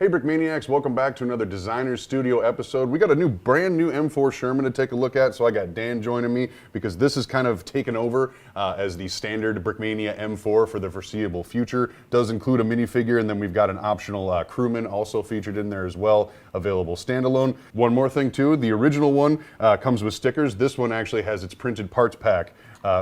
Hey Brickmaniacs, welcome back to another Designer Studio episode. We got a brand new M4 Sherman to take a look at, so I got Dan joining me because this is kind of taken over as the standard Brickmania M4 for the foreseeable future. Does include a minifigure, and then we've got an optional crewman also featured in there as well, available standalone. One more thing too, the original one comes with stickers. This one actually has its printed parts pack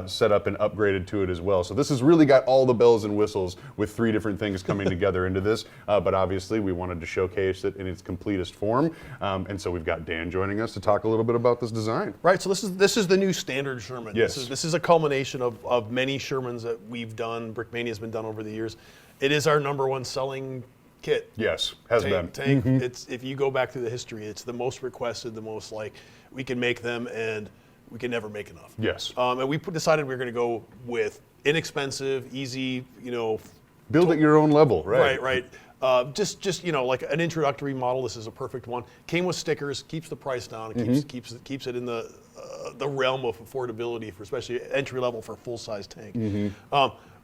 set up and upgraded to it as well. So this has really got all the bells and whistles with 3 different things coming together into this, but obviously we wanted to showcase it in its completest form, and so we've got Dan joining us to talk a little bit about this design. Right, so this is the new standard Sherman. Yes. This is a culmination of many Shermans that we've done, Brickmania's been done over the years. It is our #1 selling kit. Yes, has been. Tank. It's, if you go back through the history, it's the most requested, the most like, we can make them and we can never make enough. Yes. And we decided we were going to go with inexpensive, easy, Build at your own level, right? Right. Just like an introductory model. This is a perfect one. Came with stickers, keeps the price down, and keeps it in the realm of affordability for especially entry level for full size tank.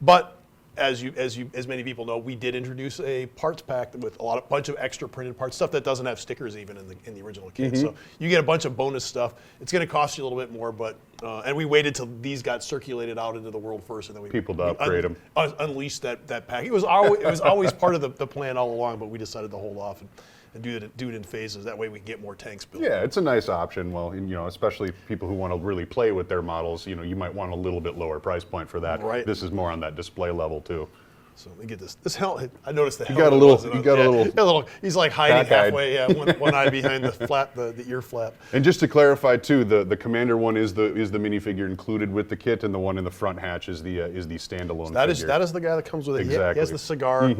But as many people know, we did introduce a parts pack with a bunch of extra printed parts, stuff that doesn't have stickers even in the original kit. So you get a bunch of bonus stuff. It's going to cost you a little bit more, but and we waited till these got circulated out into the world first, and then we upgrade them, unleashed that pack. It was always part of the plan all along, but we decided to hold off and do it in phases. That way we can get more tanks built. Yeah, it's a nice option. Well, especially people who want to really play with their models, you might want a little bit lower price point for that. Right. This is more on that display level too. So let me get this helmet. I noticed the You helmet. got a little. He's like hiding cockeyed. halfway. Yeah, one eye behind the flap, the ear flap. And just to clarify too, the Commander one is the minifigure included with the kit, and the one in the front hatch is the standalone. That is the guy that comes with it. Exactly. He has the cigar.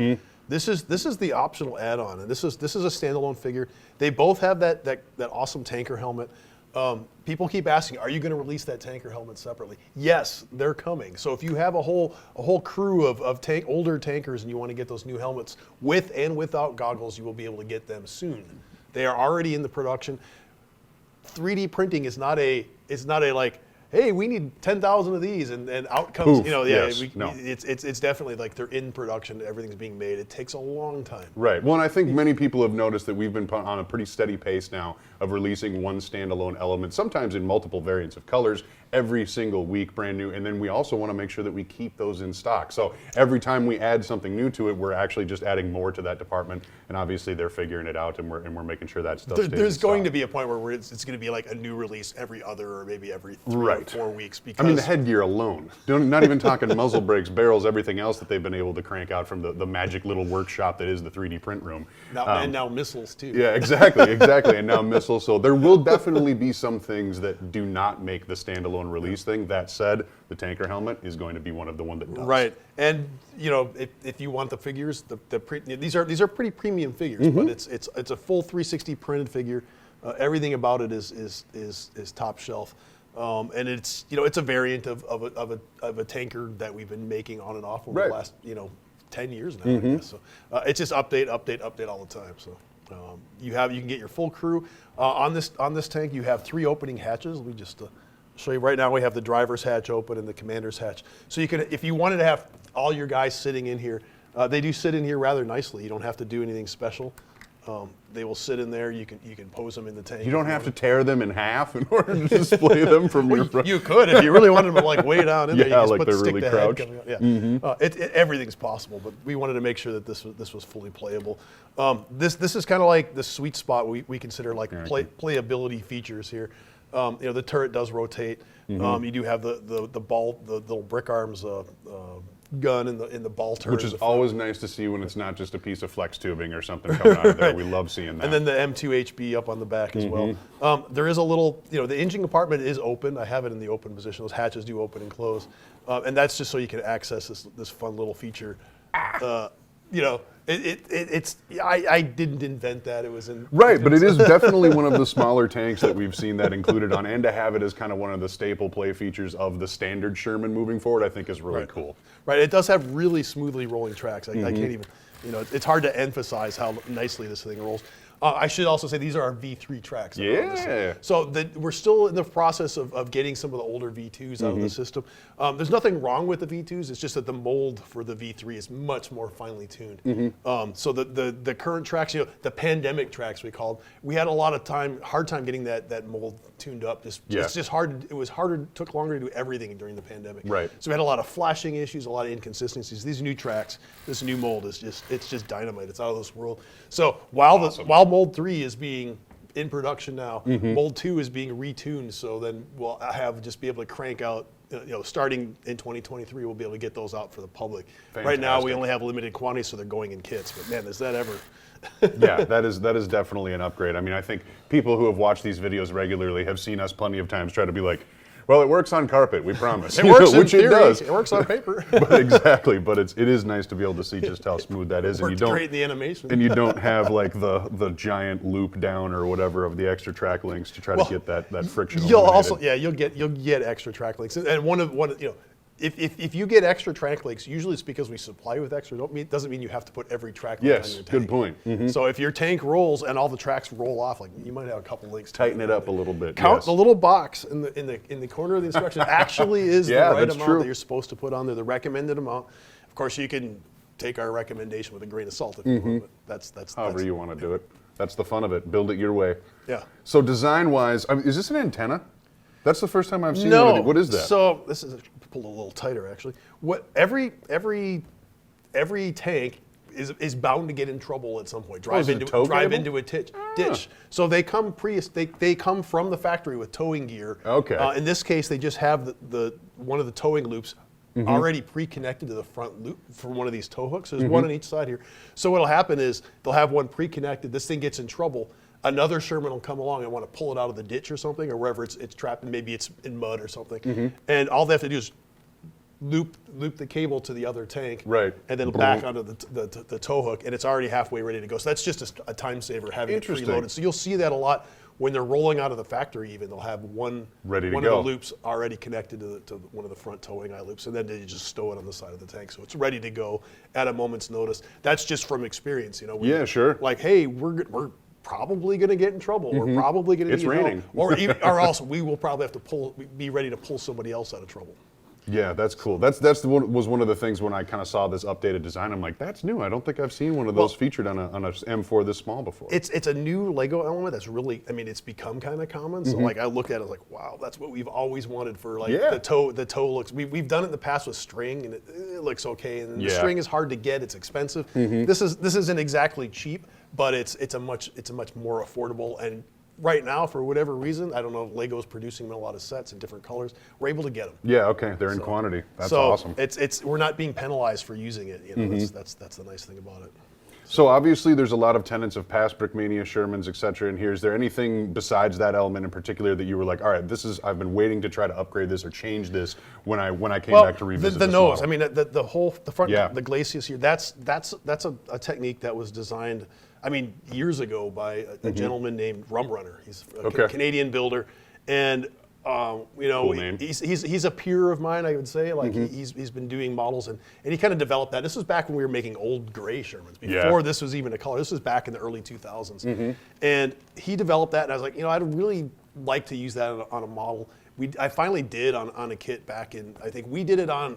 This is the optional add-on, and this is a standalone figure. They both have that awesome tanker helmet. People keep asking, are you going to release that tanker helmet separately? Yes, they're coming. So if you have a whole crew of older tankers and you want to get those new helmets with and without goggles, you will be able to get them soon. They are already in the production. 3D printing is not a like, hey, we need 10,000 of these, and out comes, Yes. It's definitely like they're in production, everything's being made. It takes a long time. Right. Well, and I think many people have noticed that we've been on a pretty steady pace now of releasing one standalone element, sometimes in multiple variants of colors, every single week, brand new. And then we also want to make sure that we keep those in stock. So every time we add something new to it, we're actually just adding more to that department. And obviously they're figuring it out, and we're making sure that stuff stays There's in going stock. to be a point where it's going to be like a new release every other or maybe every 3 or 4 weeks. Because I mean, the headgear alone, not even talking muzzle brakes, barrels, everything else that they've been able to crank out from the magic little workshop that is the 3D print room. And now missiles too. Yeah, exactly. And now missiles. So there will definitely be some things that do not make the standalone release thing. That said, the tanker helmet is going to be one that does. Right. And if you want the figures, these are pretty premium figures, but it's a full 360 printed figure. Everything about it is top shelf. And it's a variant of a tanker that we've been making on and off over the last 10 years now. I guess. So it's just update all the time. So you can get your full crew on this tank. You have 3 opening hatches. We just show you right now. We have the driver's hatch open and the commander's hatch. So you can, if you wanted to have all your guys sitting in here, they do sit in here rather nicely. You don't have to do anything special. They will sit in there. You can pose them in the tank. You don't have to tear them in half in order to display them from your front. You could if you really wanted them to like way down in there. You just like put they're stick really the crouched. head coming out. Yeah, everything's possible, but we wanted to make sure that this was fully playable. This is kind of like the sweet spot we consider like playability features here. The turret does rotate. You do have the little brick arms gun in the ball turret. Which is always nice to see when it's not just a piece of flex tubing or something coming out of there. We love seeing that. And then the M2HB up on the back as well. There is a little, the engine compartment is open. I have it in the open position. Those hatches do open and close. And that's just so you can access this fun little feature. I didn't invent that. It was in right, but it is definitely one of the smaller tanks that we've seen that included on, and to have it as kind of one of the staple play features of the standard Sherman moving forward, I think is really cool. Right, it does have really smoothly rolling tracks. I can't even, it's hard to emphasize how nicely this thing rolls. I should also say these are our V3 tracks. that are on this. Yeah. So we're still in the process of getting some of the older V2s out of the system. There's nothing wrong with the V2s. It's just that the mold for the V3 is much more finely tuned. So the current tracks, the pandemic tracks we called, we had a lot of hard time getting that mold tuned up. It's just hard. It was harder. Took longer to do everything during the pandemic. Right. So we had a lot of flashing issues, a lot of inconsistencies. These new tracks, this new mold is just dynamite. It's out of this world. So while mold 3 is being in production now, mold 2 is being retuned. So then we'll be able to crank out. Starting in 2023, we'll be able to get those out for the public. Fantastic. Right now, we only have limited quantities, so they're going in kits. But man, is that ever? Yeah, that is definitely an upgrade. I mean, I think people who have watched these videos regularly have seen us plenty of times try to be like, well, it works on carpet, we promise. It works in which theory. It does. It works on paper. But exactly, but it is nice to be able to see just how smooth that is, It worked great in the animation. and you don't have like the giant loop down or whatever of the extra track links to try to get that friction. You'll eliminated. you'll get extra track links, and if you get extra track links, usually it's because we supply you with extra. Doesn't mean you have to put every track link on Yes, your tank. good point. So if your tank rolls and all the tracks roll off, like you might have a couple links. Tighten it up a little bit. Count yes. the little box in the corner of the instructions actually is Yeah, the right that's amount true. that you're supposed to put on there, the recommended amount. Of course, you can take our recommendation with a grain of salt if you want, but that's However you want to do it. That's the fun of it. Build it your way. Yeah. So design-wise, is this an antenna? That's the first time I've seen No. one of these. What is that? So this is pulled a little tighter actually. What every tank is bound to get in trouble at some point. is it a tow cable? Into a ditch. So they come they come from the factory with towing gear. Okay. In this case, they just have the one of the towing loops already pre-connected to the front loop for one of these tow hooks. There's one on each side here. So what'll happen is they'll have one pre-connected. This thing gets in trouble. Another Sherman will come along and want to pull it out of the ditch or something, or wherever it's trapped, and maybe it's in mud or something. And all they have to do is loop the cable to the other tank, Right. and then back onto the tow hook, and it's already halfway ready to go. So that's just a time saver having it Interesting. preloaded. So you'll see that a lot when they're rolling out of the factory. Even they'll have one Ready to of go. the loops already connected to one of the front towing eye loops, and then they just stow it on the side of the tank, so it's ready to go at a moment's notice. That's just from experience, Yeah, sure. Like, hey, we're probably going to get in trouble. We're probably going to It's raining. or also we will probably have to be ready to pull somebody else out of trouble. Yeah, that's cool. Was one of the things when I kind of saw this updated design. I'm like, that's new. I don't think I've seen one of those featured on a M4 this small before. It's a new Lego element that's really, it's become kind of common. So like I looked at it, I was like, wow, that's what we've always wanted for like Yeah. the toe looks. We've done it in the past with string, and it looks okay. And the Yeah. string is hard to get. It's expensive. This isn't exactly cheap, but it's a much more affordable. And right now, for whatever reason, I don't know, Lego's producing them in a lot of sets in different colors. We're able to get them. Yeah, okay, they're in quantity. That's so awesome. It's we're not being penalized for using it. That's the nice thing about it. So obviously there's a lot of tenets of past Brickmania, Shermans, et cetera, in here. Is there anything besides that element in particular that you were like, all right, I've been waiting to try to upgrade this or change this when I came back to revisit the this nose. model? The front, Yeah. the glacis here. That's a technique that was designed, years ago by a gentleman named Rum Runner. He's a Canadian builder, and Cool name. he's a peer of mine, I would say. Like he's been doing models, and he kind of developed that. This was back when we were making old gray Shermans, before this was even a color. This was back in the early 2000s, and he developed that. And I was like, I'd really like to use that on a model. I finally did on a kit back in, I think we did it on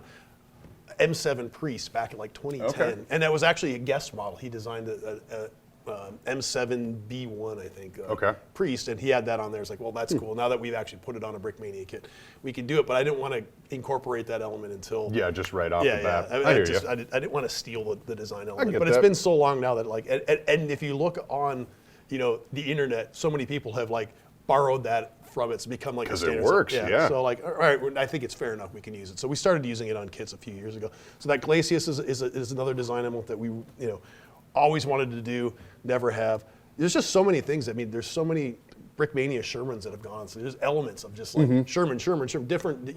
M7 Priest back in like 2010, and that was actually a guest model. He designed a M7B1, I think, Priest, and he had that on there. It's like, well, that's cool. Now that we've actually put it on a Brickmania kit, we can do it. But I didn't want to incorporate that element until just right off the bat. I didn't want to steal the design element. But that. it's been so long now that and if you look on, the internet, so many people have like borrowed that from it. It's become like a standard. Because it works, yeah. So like, all right, I think it's fair enough. We can use it. So we started using it on kits a few years ago. So that Glacius is another design element that we always wanted to do, never have. There's just so many things. There's so many Brickmania Shermans that have gone. So there's elements of just like Sherman, different,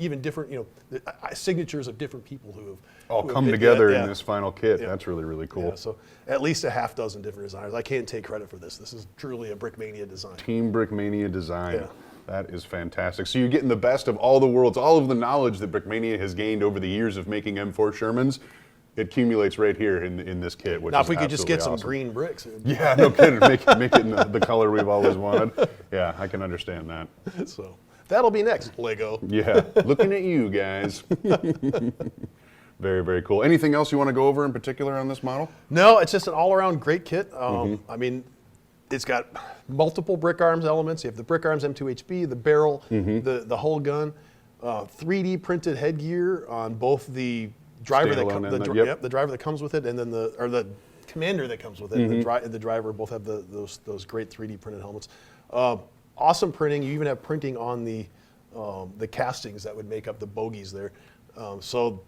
signatures of different people who have all who have come been- together yeah, in this final kit. Yeah. That's really, really cool. Yeah, so at least a half dozen different designers. I can't take credit for this. This is truly a Brickmania design. Team Brickmania design. Yeah. That is fantastic. So you're getting the best of all the worlds, all of the knowledge that Brickmania has gained over the years of making M4 Shermans, it accumulates right here in this kit. Which Now, is if we could just get some absolutely awesome. green bricks. Yeah, no kidding. Make it in the color we've always wanted. Yeah, I can understand that. So that'll be next, Lego. Yeah, looking at you guys. Very, very cool. Anything else you want to go over in particular on this model? No, it's just an all-around great kit. I mean, it's got multiple brick arms elements. You have the brick arms M2HB, the barrel, the whole gun, 3D printed headgear on both the driver Standalone and the driver that comes with it, and then the commander that comes with it. The driver both have those great 3D printed helmets. Awesome printing. You even have printing on the castings that would make up the bogies there. So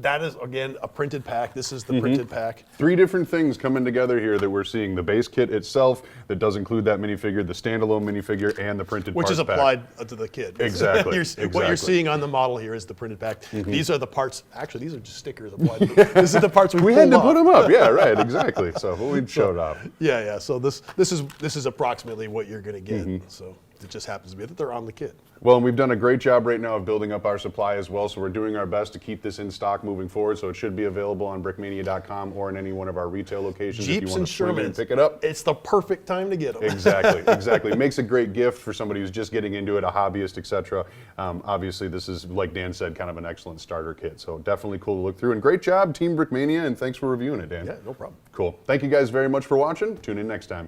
that is, again, a printed pack. This is the printed pack. 3 different things coming together here that we're seeing. The base kit itself that does include that minifigure, the standalone minifigure, and the printed Which parts is applied to the kit. Exactly, What you're seeing on the model here is the printed pack. These are the parts. Actually, these are just stickers applied. This is the parts we had to pulled put off. them up. Yeah, right, exactly. So we showed up. Yeah. So this is approximately what you're going to get. So it just happens to be that they're on the kit. Well, and we've done a great job right now of building up our supply as well, so we're doing our best to keep this in stock moving forward, so it should be available on brickmania.com or in any one of our retail locations if you Jeeps want and to swing in Shermans. and pick it up. It's the perfect time to get them. Exactly, exactly. It makes a great gift for somebody who's just getting into it, a hobbyist, etc. Obviously, this is, like Dan said, kind of an excellent starter kit, so definitely cool to look through. And great job, Team Brickmania, and thanks for reviewing it, Dan. Yeah, no problem. Cool. Thank you guys very much for watching. Tune in next time.